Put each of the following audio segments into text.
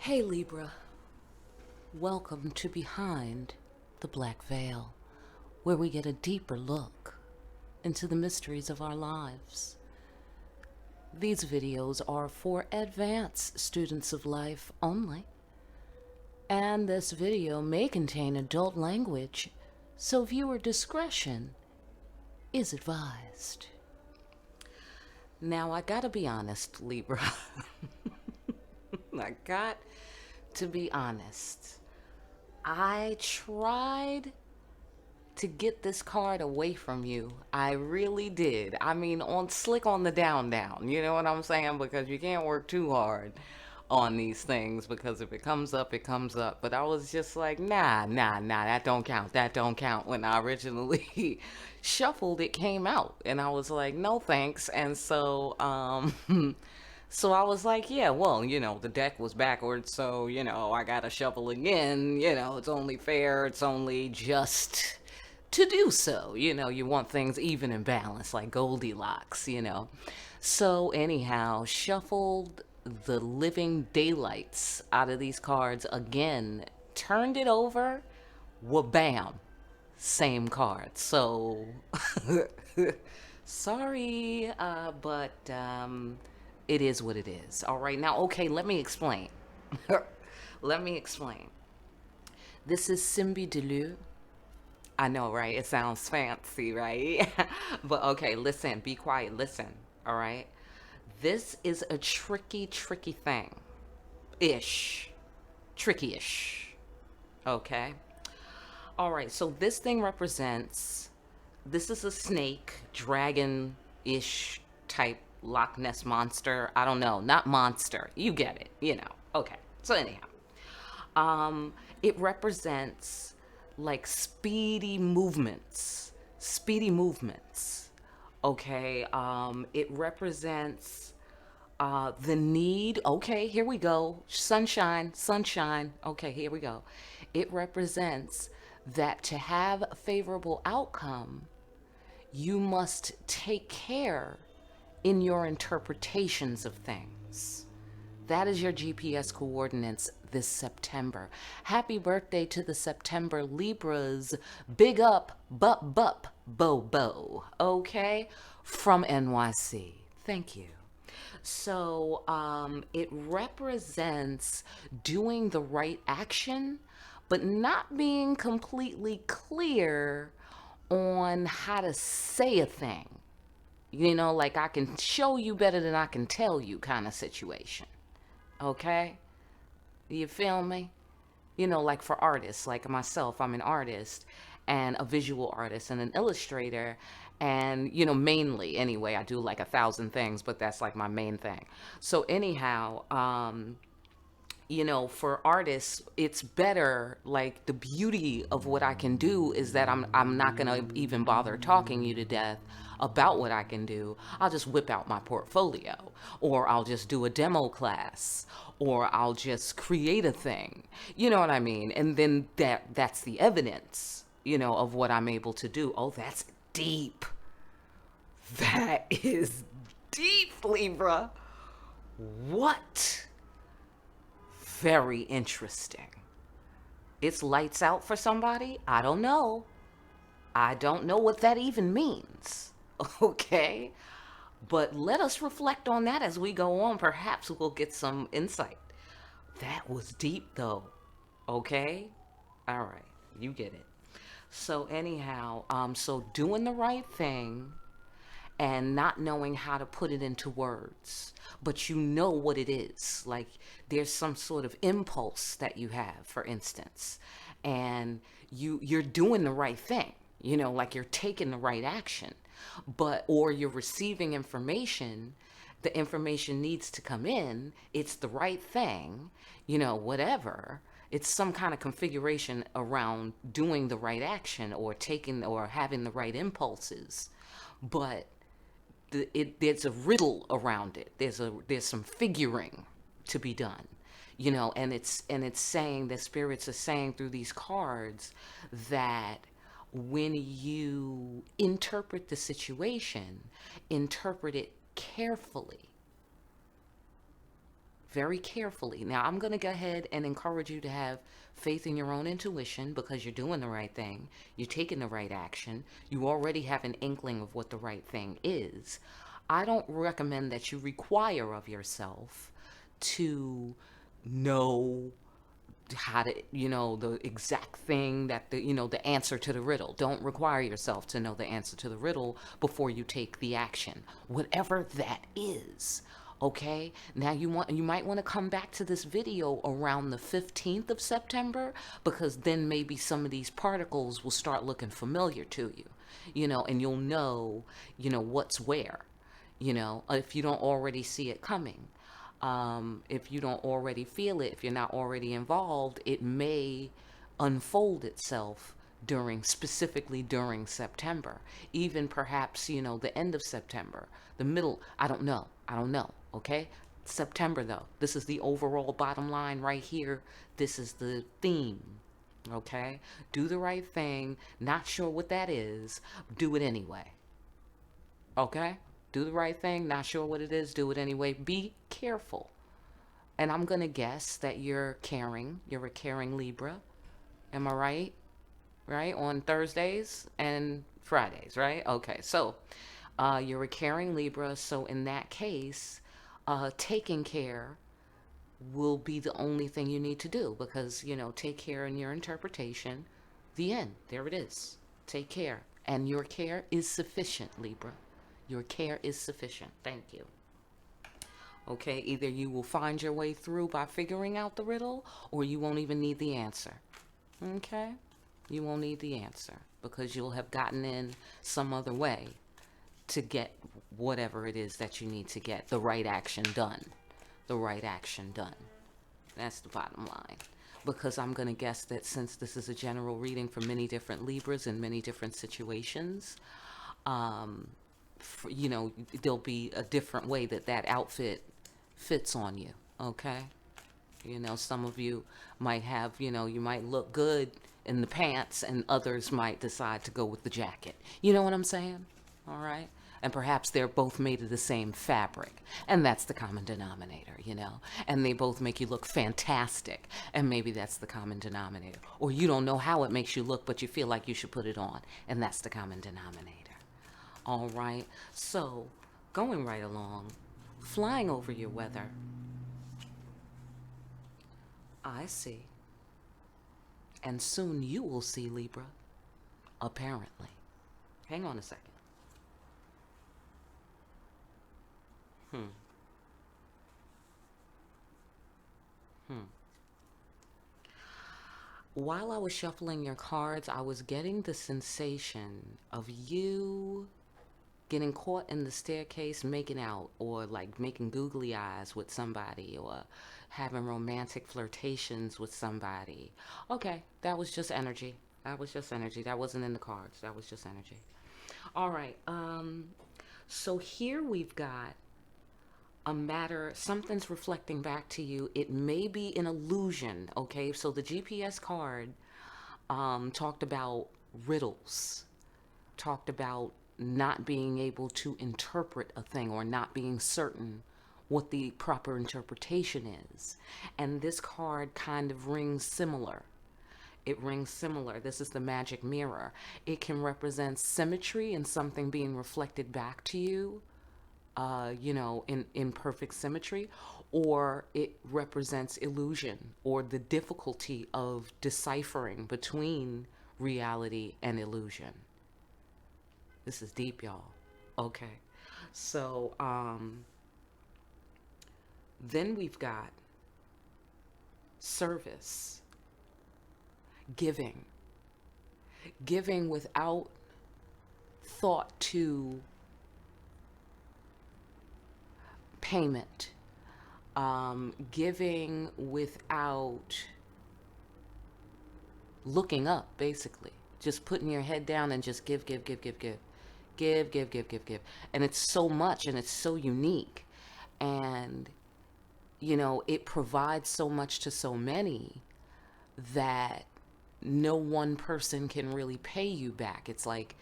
Hey Libra, welcome to Behind the Black Veil, where we get a deeper look into the mysteries of our lives. These videos are for advanced students of life only, and this video may contain adult language, so viewer discretion is advised. Now, I gotta be honest, Libra. I got to be honest. I tried to get this card away from you. I really did. I mean, on slick on the down. You know what I'm saying? Because you can't work too hard on these things, because if it comes up, it comes up. But I was just like, nah, that don't count. That don't count. When I originally shuffled, it came out. And I was like, no thanks. And so, so I was like, yeah, well, the deck was backwards, so, I gotta shuffle again. It's only fair. It's only just to do so. You want things even and balanced, like Goldilocks. So, anyhow, shuffled the living daylights out of these cards again, turned it over, wha-bam, same card. So, sorry, but it is what it is. All right, now, okay, let me explain. Let me explain. This is Simbi Delu. I know, right? It sounds fancy, right? But okay, listen, be quiet, listen, all right? This is a tricky thing. Tricky-ish. Okay? All right, so this thing represents, this is a snake, dragon-ish type Loch Ness monster. I don't know, not monster. You get it, Okay, so anyhow. It represents like speedy movements. Okay, it represents the need. Okay, here we go. Sunshine. Okay, here we go. It represents that to have a favorable outcome, you must take care in your interpretations of things. That is your GPS coordinates this September. Happy birthday to the September Libras. Big up, bo. Okay? From NYC. Thank you. So it represents doing the right action, but not being completely clear on how to say a thing. Like I can show you better than I can tell you kind of situation. Okay? You feel me? Like for artists, like myself, I'm an artist and a visual artist and an illustrator. And, mainly anyway, I do like 1,000 things, but that's like my main thing. So anyhow, for artists, it's better, like the beauty of what I can do is that I'm not going to even bother talking you to death about what I can do. I'll just whip out my portfolio, or I'll just do a demo class, or I'll just create a thing. You know what I mean? And then that's the evidence, of what I'm able to do. Oh, that's deep. That is deep, Libra. What? Very interesting. It's lights out for somebody? I don't know. I don't know what that even means. Okay? But let us reflect on that as we go on. Perhaps we'll get some insight. That was deep, though. Okay? All right. You get it. So anyhow, so doing the right thing and not knowing how to put it into words, but you know what it is. Like there's some sort of impulse that you have, for instance, and you're doing the right thing, like you're taking the right action, or you're receiving information. The information needs to come in. It's the right thing, whatever. It's some kind of configuration around doing the right action or taking or having the right impulses, but there's a riddle around it. There's some figuring to be done, and it's saying, the spirits are saying through these cards that when you interpret the situation, interpret it carefully. very carefully. Now, I'm going to go ahead and encourage you to have faith in your own intuition because you're doing the right thing. You're taking the right action. You already have an inkling of what the right thing is. I don't recommend that you require of yourself to know how to, the exact thing that the answer to the riddle. Don't require yourself to know the answer to the riddle before you take the action, whatever that is. Okay, now you might want to come back to this video around the 15th of September, because then maybe some of these particles will start looking familiar to you, and you'll know, what's where, if you don't already see it coming. If you don't already feel it, if you're not already involved, it may unfold itself specifically during September, even perhaps, the end of September, the middle. I don't know. Okay. September, though, this is the overall bottom line right here. This is the theme. Okay. Do the right thing. Not sure what that is. Do it anyway. Okay. Do the right thing. Not sure what it is. Do it anyway. Be careful. And I'm going to guess that you're caring. You're a caring Libra. Am I right? Right? On Thursdays and Fridays, right? Okay. So you're a caring Libra. So in that case, taking care will be the only thing you need to do, because, take care in your interpretation. The end. There it is. Take care. And your care is sufficient, Libra. Your care is sufficient. Thank you. Okay, either you will find your way through by figuring out the riddle, or you won't even need the answer. Okay? You won't need the answer because you'll have gotten in some other way to get whatever it is that you need to get. The right action done. The right action done. That's the bottom line. Because I'm going to guess that since this is a general reading for many different Libras in many different situations, there'll be a different way that outfit fits on you. Okay. Some of you might have, you might look good in the pants, and others might decide to go with the jacket. You know what I'm saying? All right. And perhaps they're both made of the same fabric, and that's the common denominator, and they both make you look fantastic, and maybe that's the common denominator. Or you don't know how it makes you look, but you feel like you should put it on, and that's the common denominator. All right. So going right along, flying over your weather, I see, and soon you will see, Libra, apparently. Hang on a second. While I was shuffling your cards, I was getting the sensation of you getting caught in the staircase making out, or like making googly eyes with somebody, or having romantic flirtations with somebody. Okay, that was just energy. That was just energy. That wasn't in the cards. That was just energy. All right. So here we've got a matter, something's reflecting back to you. It may be an illusion. Okay, so the GPS card talked about riddles, talked about not being able to interpret a thing, or not being certain what the proper interpretation is. And this card kind of rings similar. It rings similar. This is the magic mirror. It can represent symmetry and something being reflected back to you, in perfect symmetry, or it represents illusion, or the difficulty of deciphering between reality and illusion. This is deep, y'all. Okay. So, then we've got service, giving without thought to payment, giving without looking up, basically. Just putting your head down and just give. And it's so much, and it's so unique. And, it provides so much to so many that no one person can really pay you back. It's like,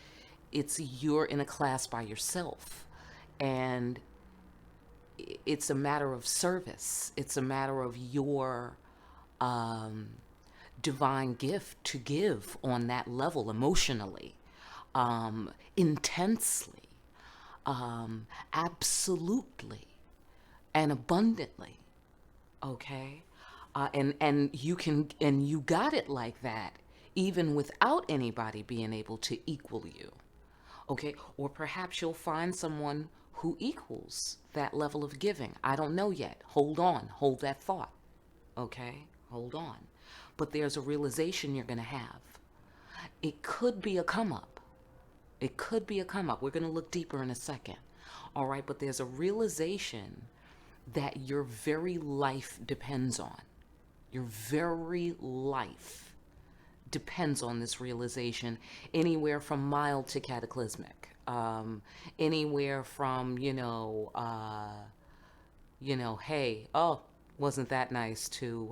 you're in a class by yourself. And it's a matter of service. It's a matter of your divine gift to give on that level emotionally, intensely, absolutely, and abundantly. Okay, and you got it like that, even without anybody being able to equal you. Okay, or perhaps you'll find someone who equals that level of giving. I don't know yet. Hold on, hold that thought. Okay, hold on. But there's a realization you're going to have. It could be a come up. It could be a come up. We're going to look deeper in a second. All right, but there's a realization that your very life depends on. Your very life depends on this realization, anywhere from mild to cataclysmic, anywhere from, hey, oh, wasn't that nice, to,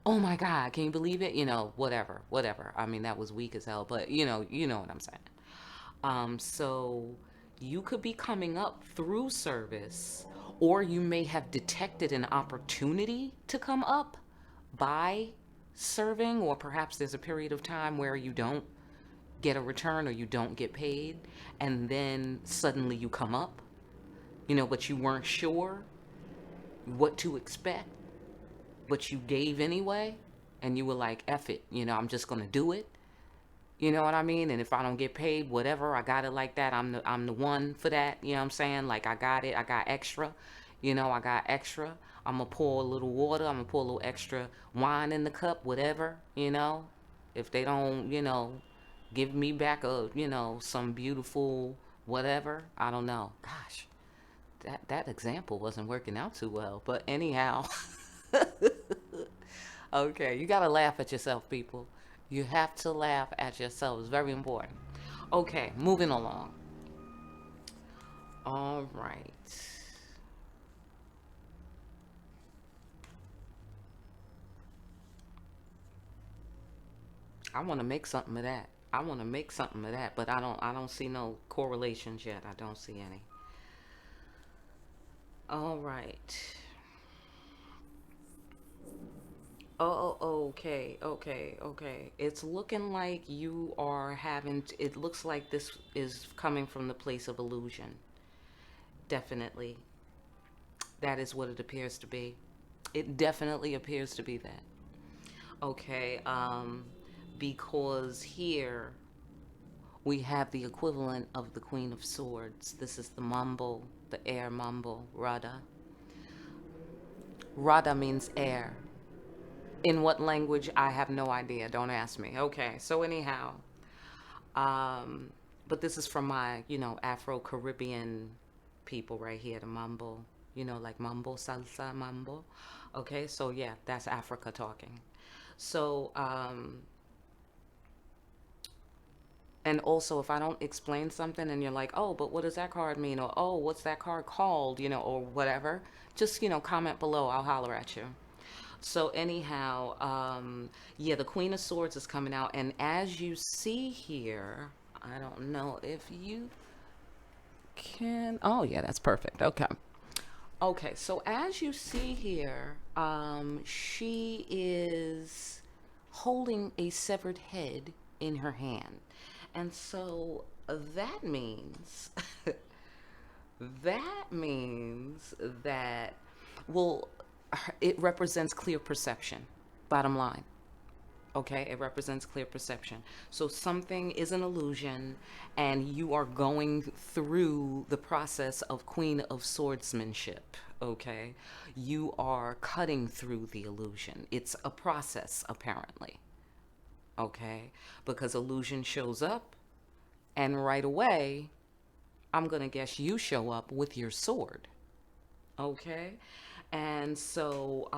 oh my God, can you believe it? Whatever. I mean, that was weak as hell, but you know what I'm saying. So you could be coming up through service, or you may have detected an opportunity to come up by serving, or perhaps there's a period of time where you don't get a return or you don't get paid, and then suddenly you come up, but you weren't sure what to expect, but you gave anyway, and you were like, F it, I'm just gonna do it. You know what I mean? And if I don't get paid, whatever, I got it like that. I'm the one for that. You know what I'm saying? Like, I got it. I got extra. I got extra. I'm gonna pour a little water. I'm gonna pour a little extra wine in the cup, whatever. If they don't, give me back some beautiful whatever. I don't know. Gosh, that example wasn't working out too well. But anyhow, okay, you gotta laugh at yourself, people. You have to laugh at yourself. It's very important. Okay, moving along. All right. I want to make something of that. But I don't see no correlations yet. I don't see any. All right. Okay. It's looking like you are it looks like this is coming from the place of illusion. Definitely. That is what it appears to be. It definitely appears to be that. Okay, because here we have the equivalent of the Queen of Swords. This is the mumble, the air mumble, Radha. Radha means air. In what language, I have no idea. Don't ask me. Okay, so anyhow, but this is from my, Afro-Caribbean people right here, the mumble, like mumble, salsa, mumble. Okay, so yeah, that's Africa talking. So, and also, if I don't explain something and you're like, oh, but what does that card mean? Or, oh, what's that card called? Or whatever, just, comment below. I'll holler at you. So anyhow, yeah, the Queen of Swords is coming out. And as you see here, I don't know if you can. Oh, yeah, that's perfect. Okay. Okay, so as you see here, she is holding a severed head in her hand. And so that means that, well, it represents clear perception, bottom line. Okay, it represents clear perception. So something is an illusion, and you are going through the process of Queen of Swordsmanship. Okay, you are cutting through the illusion. It's a process, apparently. Okay, because illusion shows up, and right away, I'm gonna guess you show up with your sword. Okay, and so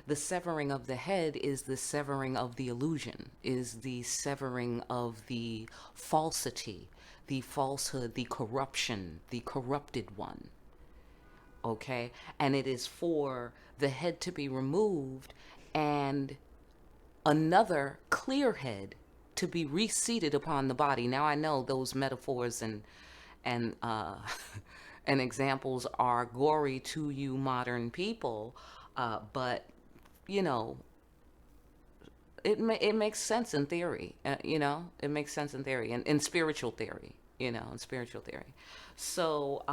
the severing of the head is the severing of the illusion, is the severing of the falsity, the falsehood, the corruption, the corrupted one. Okay, and it is for the head to be removed and another clear head to be reseated upon the body. Now I know those metaphors and and examples are gory to you modern people, but you know, it makes sense in theory. It makes sense in theory and in spiritual theory. In spiritual theory. So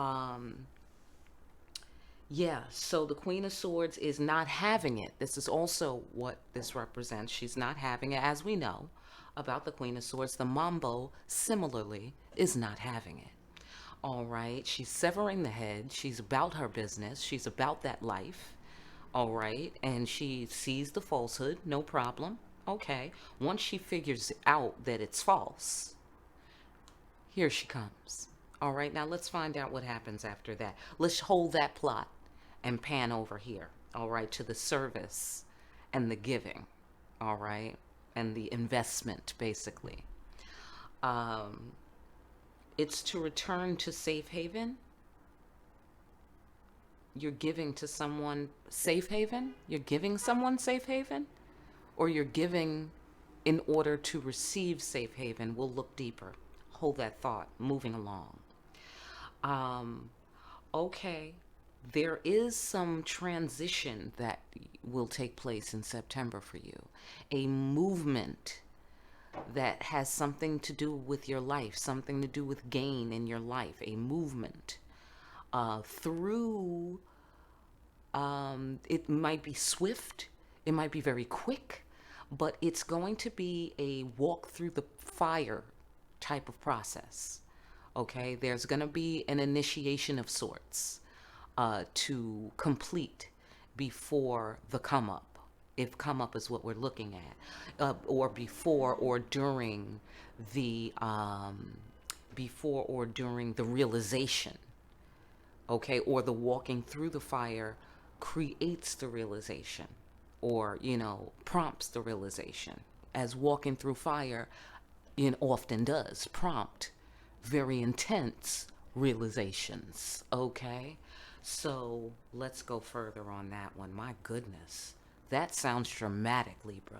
yeah, so the Queen of Swords is not having it. This is also what this represents. She's not having it, as we know about the Queen of Swords. The Mambo, similarly, is not having it. All right, she's severing the head. She's about her business. She's about that life. All right, and she sees the falsehood, no problem. Okay, once she figures out that it's false, here she comes. All right, now let's find out what happens after that. Let's hold that plot and pan over here, all right, to the service and the giving, all right, and the investment, basically. Um, it's to return to safe haven. You're giving to someone safe haven? You're giving someone safe haven? Or you're giving in order to receive safe haven? We'll look deeper. Hold that thought, moving along. Um, okay, there is some transition that will take place in September for you. A movement that has something to do with your life, something to do with gain in your life, a movement through, it might be swift, it might be very quick, but it's going to be a walk through the fire type of process. Okay, there's going to be an initiation of sorts to complete before the come up, if come up is what we're looking at, or the before or during the realization, okay, or the walking through the fire creates the realization, or prompts the realization, as walking through fire often does prompt very intense realizations. Okay, so let's go further on that one. My goodness, that sounds dramatic, Libra.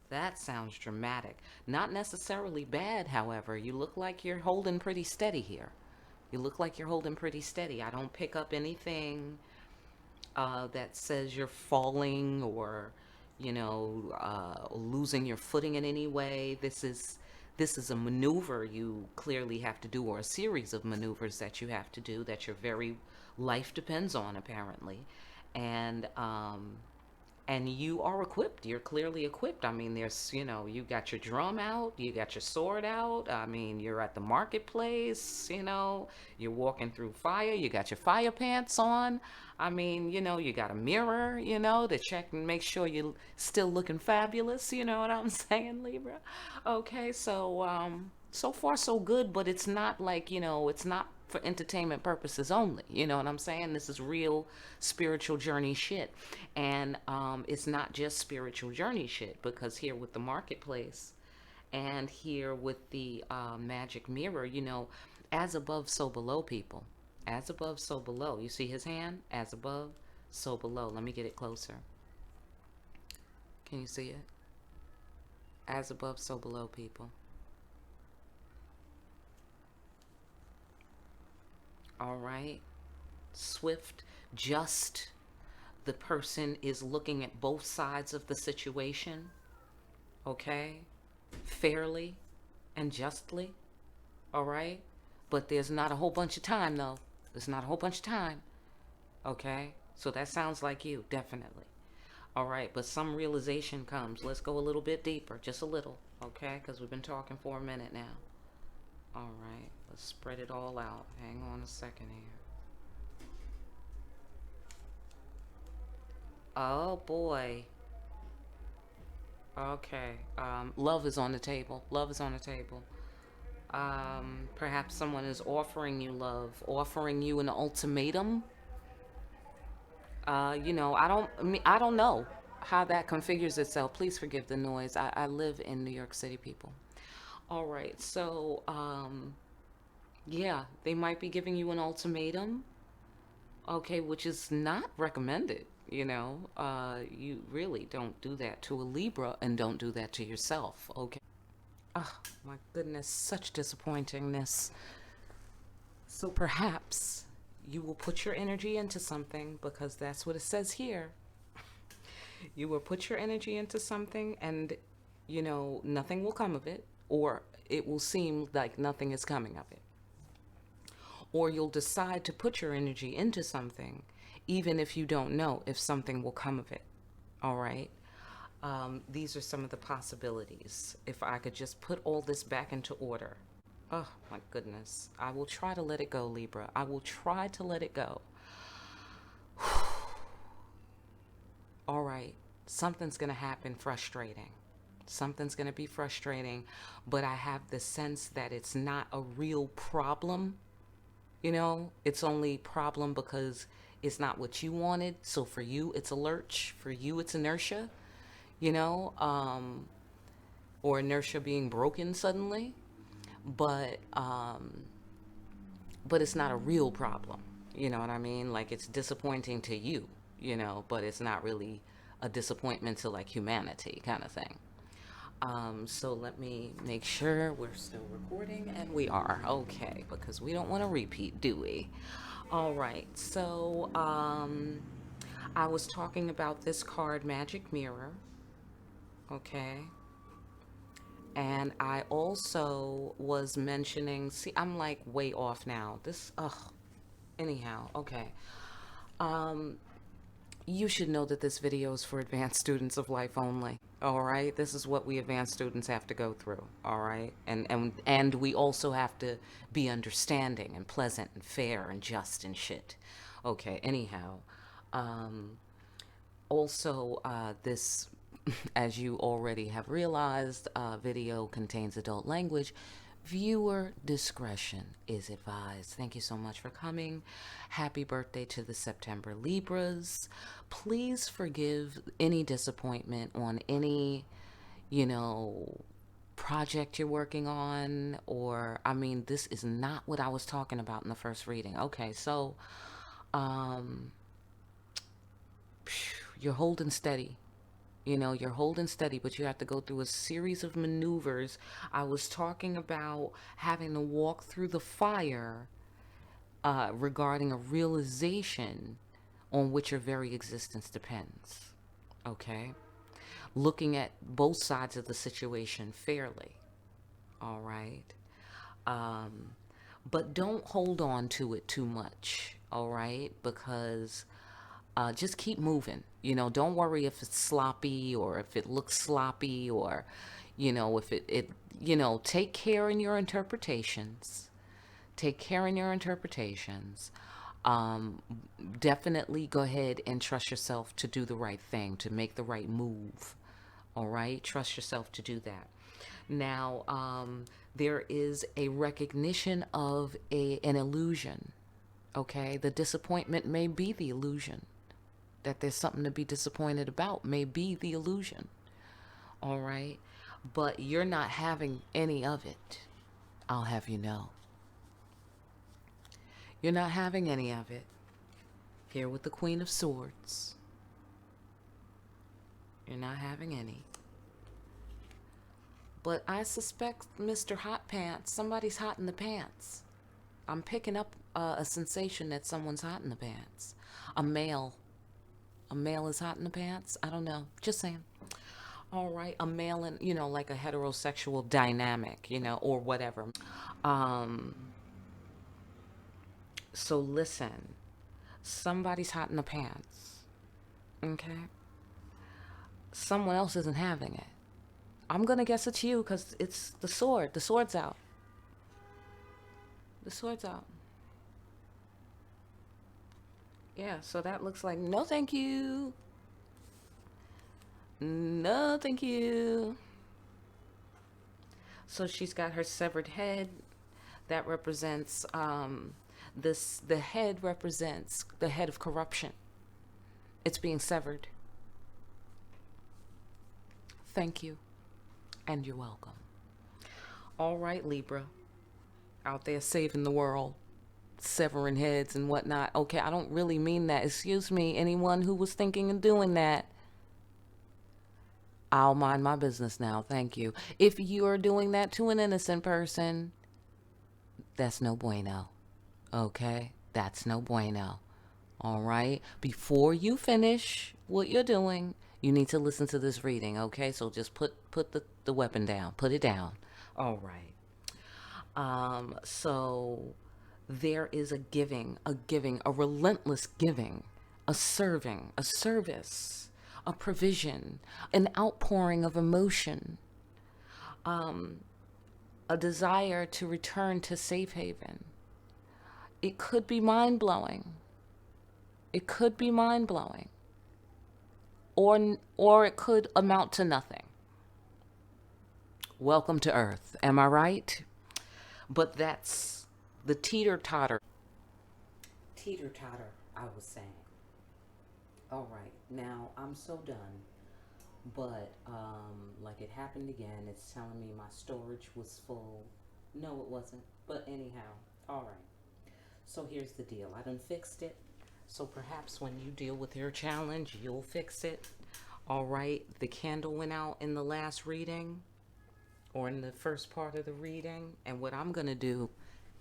That sounds dramatic. Not necessarily bad, however. You look like you're holding pretty steady here. You look like you're holding pretty steady. I don't pick up anything that says you're falling or, losing your footing in any way. This is a maneuver you clearly have to do, or a series of maneuvers that you have to do that your very life depends on, apparently. And and you are equipped. You're clearly equipped. I mean, there's, you got your drum out, you got your sword out. I mean, you're at the marketplace, you're walking through fire, you got your fire pants on. I mean, you got a mirror, to check and make sure you're still looking fabulous. You know what I'm saying, Libra? Okay, so far so good, but it's not like, it's not for entertainment purposes only. You know what I'm saying? This is real spiritual journey shit. And it's not just spiritual journey shit, because here with the marketplace and here with the magic mirror, as above, so below, people. As above, so below. You see his hand? As above, so below. Let me get it closer. Can you see it? As above, so below, people. All right. Swift, just. The person is looking at both sides of the situation, okay? Fairly and justly, all right? But there's not a whole bunch of time, though. There's not a whole bunch of time, okay? So that sounds like you, definitely. All right, but some realization comes. Let's go a little bit deeper, just a little, okay? Because we've been talking for a minute now. All right, let's spread it all out. Hang on a second here. Oh boy. Okay. Love is on the table. Love is on the table. Perhaps someone is offering you love, offering you an ultimatum. I don't know how that configures itself. Please forgive the noise. I live in New York City, people. All right. So, yeah, they might be giving you an ultimatum. Okay, which is not recommended. You really don't do that to a Libra, and don't do that to yourself. Okay. Oh my goodness, such disappointingness. So perhaps you will put your energy into something, because that's what it says here. You will put your energy into something, and nothing will come of it, or it will seem like nothing is coming of it. Or you'll decide to put your energy into something, even if you don't know if something will come of it. All right. These are some of the possibilities. If I could just put all this back into order. Oh my goodness. I will try to let it go, Libra. I will try to let it go. All right. Something's going to happen frustrating. Something's going to be frustrating, but I have the sense that it's not a real problem. It's only problem because it's not what you wanted. So for you, it's a lurch. For you, it's inertia, you know, um, or inertia being broken suddenly. But but it's not a real problem. You know what I mean? Like, it's disappointing to you, but it's not really a disappointment to like humanity kind of thing. So let me make sure we're still recording, and we are. Okay, because we don't want to repeat, do we? All right. So I was talking about this card, Magic Mirror. Okay. And I also was mentioning, see, I'm like way off now. Anyhow, okay. Um, you should know that this video is for advanced students of life only. All right, this is what we advanced students have to go through. All right, and we also have to be understanding and pleasant and fair and just and shit. Okay. Anyhow, um, also this, as you already have realized, video contains adult language. Viewer discretion is advised. Thank you so much for coming. Happy birthday to the September Libras. Please forgive any disappointment on any, you know, project you're working on, or, I mean, this is not what I was talking about in the first reading. Okay, so um, you're holding steady. You're holding steady, but you have to go through a series of maneuvers. I was talking about having to walk through the fire regarding a realization on which your very existence depends. Okay? Looking at both sides of the situation fairly. All right? Um, but don't hold on to it too much. All right? Because just keep moving. Don't worry if it's sloppy or if it looks sloppy, or, if take care in your interpretations. Take care in your interpretations. Um, Definitely go ahead and trust yourself to do the right thing, to make the right move. All right? Trust yourself to do that. Now, there is a recognition of an illusion. Okay? The disappointment may be the illusion. That there's something to be disappointed about may be the illusion. All right? But you're not having any of it. I'll have you know. You're not having any of it. Here with the Queen of Swords. You're not having any. But I suspect, Mr. Hot Pants, somebody's hot in the pants. I'm picking up a sensation that someone's hot in the pants. A male. A male is hot in the pants? I don't know. Just saying. All right. A male in, like a heterosexual dynamic, or whatever. Um, so listen. Somebody's hot in the pants. Okay? Someone else isn't having it. I'm going to guess it's you because it's the sword. The sword's out. The sword's out. Yeah, so that looks like no thank you. No thank you. So she's got her severed head. That represents the head represents the head of corruption. It's being severed. Thank you. And you're welcome. All right, Libra. Out there saving the world. Severing heads and whatnot. Okay, I don't really mean that. Excuse me, anyone who was thinking of doing that. I'll mind my business now. Thank you. If you're doing that to an innocent person, that's no bueno. Okay? That's no bueno. All right. Before you finish what you're doing, you need to listen to this reading, okay? So just put the weapon down. Put it down. All right. So there is a relentless giving, a serving, a service, a provision, an outpouring of emotion, a desire to return to safe haven. It could be mind blowing. It could be mind blowing. Or it could amount to nothing. Welcome to Earth. Am I right? But that's the teeter-totter. Teeter-totter, I was saying. All right. Now, I'm so done. But, like it happened again. It's telling me my storage was full. No, it wasn't. But anyhow, all right. So here's the deal. I done fixed it. So perhaps when you deal with your challenge, you'll fix it. All right. The candle went out in the last reading, or in the first part of the reading. And what I'm going to do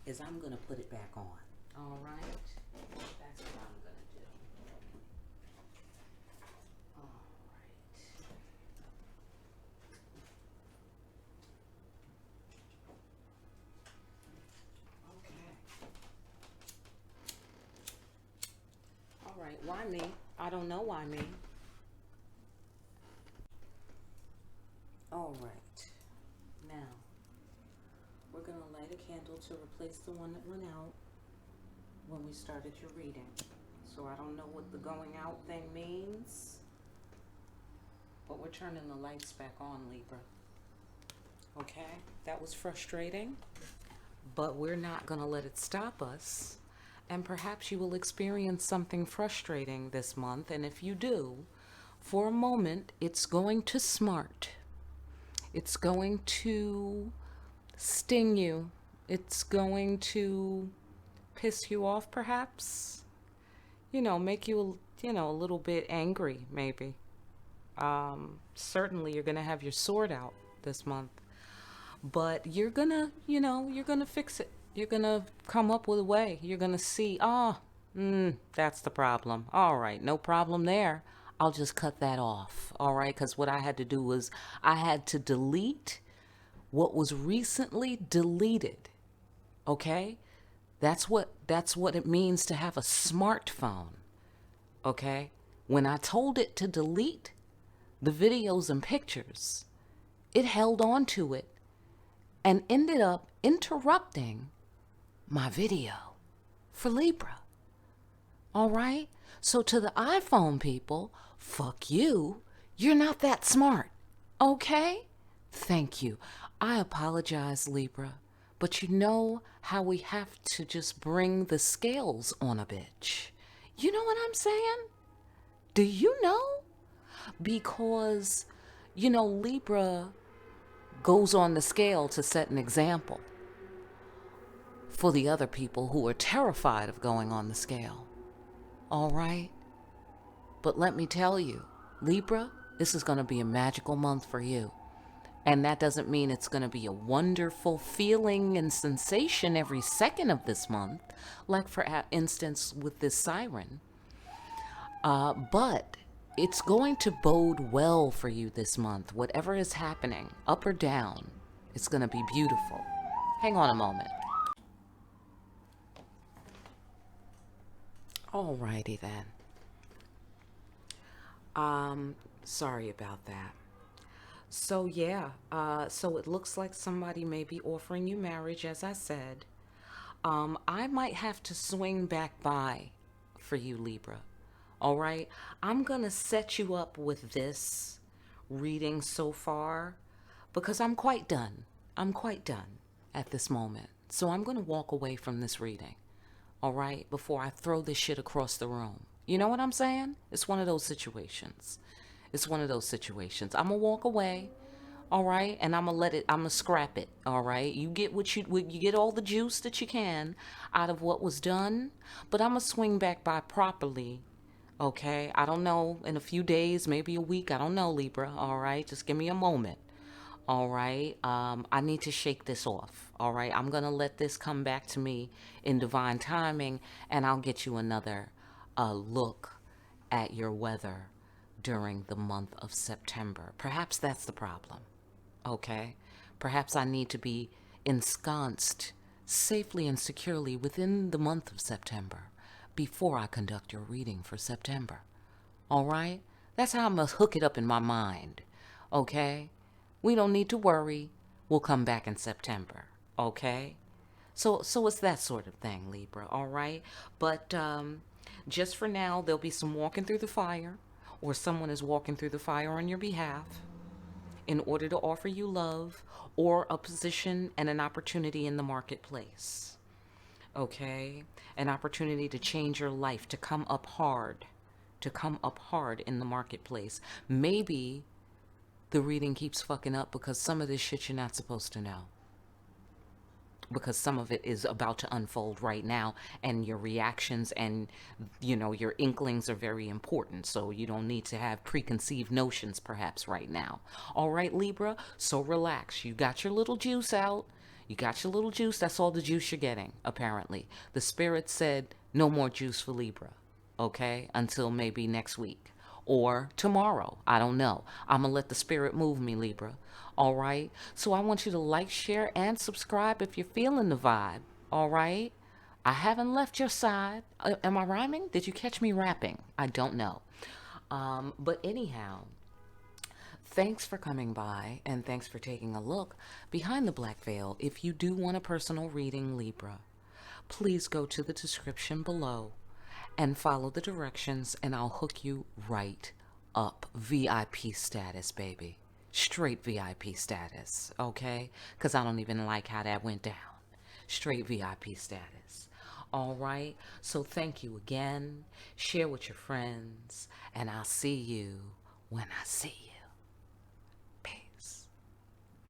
is I'm going to put it back on. All right. That's what I'm going to do. All right. Okay. All right. Why me? I don't know why me. All right. Now, we're going to light a candle to replace the one that went out when we started your reading. So I don't know what the going out thing means, but we're turning the lights back on, Libra. Okay? That was frustrating, but we're not going to let it stop us. And perhaps you will experience something frustrating this month, and if you do, for a moment, it's going to smart. It's going to sting you. It's going to piss you off, perhaps. You know, make you, a little bit angry, maybe. Certainly, you're going to have your sword out this month. But you're going to, you're going to fix it. You're going to come up with a way. You're going to see, that's the problem. All right, no problem there. I'll just cut that off, all right? Because what I had to do was I had to delete what was recently deleted, okay? That's what it means to have a smartphone, okay? When I told it to delete the videos and pictures, it held on to it and ended up interrupting my video for Libra, all right? So to the iPhone people, fuck you. You're not that smart. Okay? Thank you. I apologize, Libra. But you know how we have to just bring the scales on a bitch. You know what I'm saying? Do you know? Because, Libra goes on the scale to set an example for the other people who are terrified of going on the scale. All right? But let me tell you, Libra, this is going to be a magical month for you. And that doesn't mean it's going to be a wonderful feeling and sensation every second of this month, like for instance with this siren. But it's going to bode well for you this month. Whatever is happening, up or down, it's going to be beautiful. Hang on a moment. Alrighty then. Sorry about that. So yeah, so it looks like somebody may be offering you marriage, as I said. I might have to swing back by for you, Libra. All right, I'm gonna set you up with this reading so far because I'm quite done. I'm quite done at this moment. So I'm gonna walk away from this reading, all right, before I throw this shit across the room. You know what I'm saying? It's one of those situations. It's one of those situations. I'm gonna walk away, all right, and I'm gonna scrap it, all right. You get you get all the juice that you can out of what was done, but I'm gonna swing back by properly, okay. I don't know, in a few days, maybe a week, I don't know, Libra, all right. Just give me a moment, All right. I need to shake this off. All right. I'm going to let this come back to me in divine timing, and I'll get you another look at your weather during the month of September. Perhaps that's the problem. Okay. Perhaps I need to be ensconced safely and securely within the month of September before I conduct your reading for September. All right? That's how I must hook it up in my mind. Okay? We don't need to worry. We'll come back in September. Okay? So it's that sort of thing, Libra. All right? But just for now, there'll be some walking through the fire, or someone is walking through the fire on your behalf in order to offer you love or a position and an opportunity in the marketplace. Okay? An opportunity to change your life, to come up hard, in the marketplace. Maybe the reading keeps fucking up because some of this shit you're not supposed to know. Because some of it is about to unfold right now, and your reactions and, your inklings are very important. So you don't need to have preconceived notions perhaps right now. All right, Libra, so relax. You got your little juice out. You got your little juice. That's all the juice you're getting, apparently. The spirit said no more juice for Libra. Okay, until maybe next week or tomorrow. I don't know. I'm going to let the spirit move me, Libra. All right. So I want you to like, share, and subscribe if you're feeling the vibe. All right. I haven't left your side. Am I rhyming? Did you catch me rapping? I don't know. But anyhow, thanks for coming by, and thanks for taking a look behind the black veil. If you do want a personal reading, Libra, please go to the description below and follow the directions, and I'll hook you right up. VIP status, baby. Straight VIP status, okay? Because I don't even like how that went down. Straight VIP status. All right? So thank you again. Share with your friends, and I'll see you when I see you.